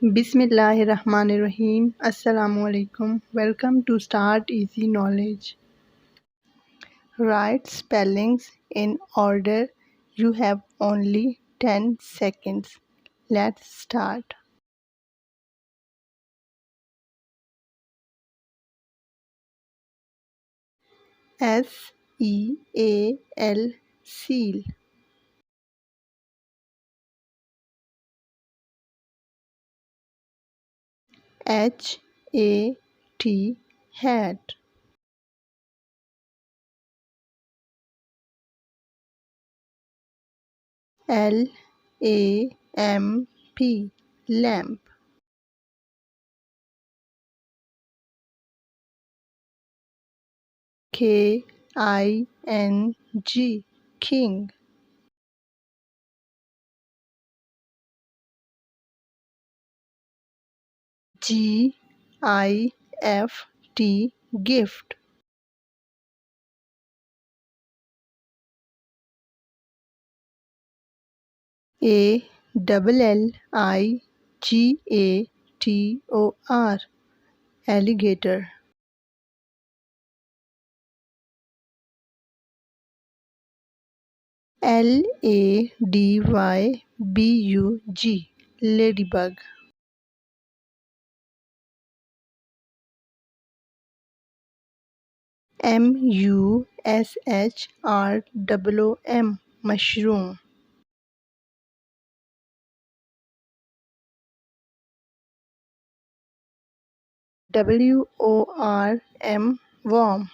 Bismillahirrahmanirrahim. Assalamu alaikum. Welcome to Start Easy Knowledge. Write spellings in order. You have only 10 seconds. Let's start. SEAL seal. HAT hat. LAMP lamp. KING king. GIFT gift. ALLIGATOR alligator. LADYBUG ladybug. MUSHROOM mushroom. WORM worm.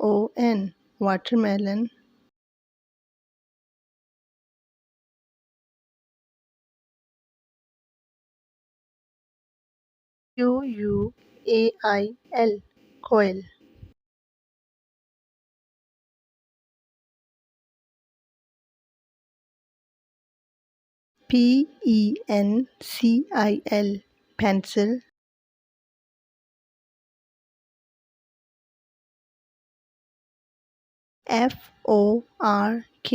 WATERMELON watermelon. QUAIL coil. PENCIL pencil. FORK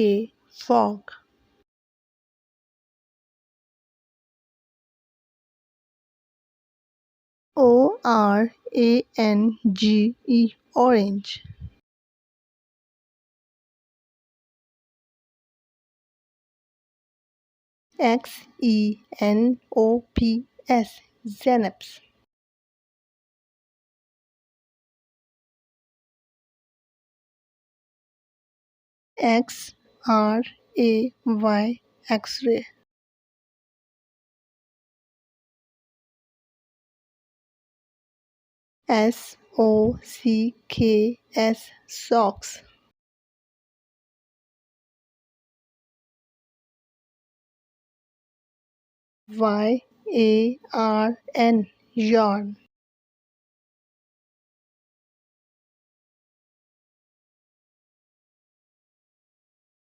fork. ORANGE orange. XENOPS xenops. XRAY X-ray. SOCKS socks. YARN yarn.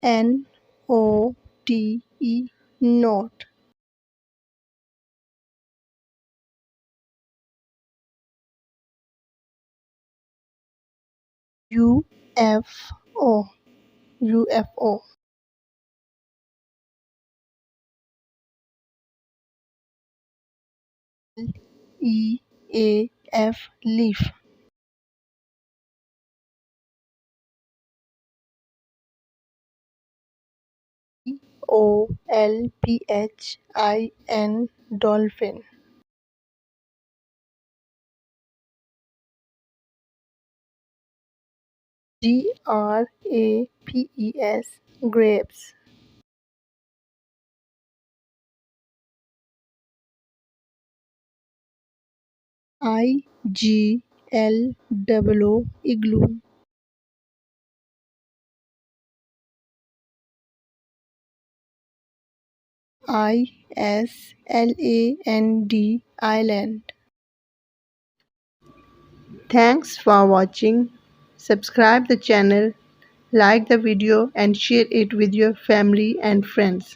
NOTE note. UFO. LEAF leaf. DOLPHIN dolphin. GRAPES grapes. IGLO igloo. ISLAND island. Thanks for watching. Subscribe the channel, like the video and share it with your family and friends.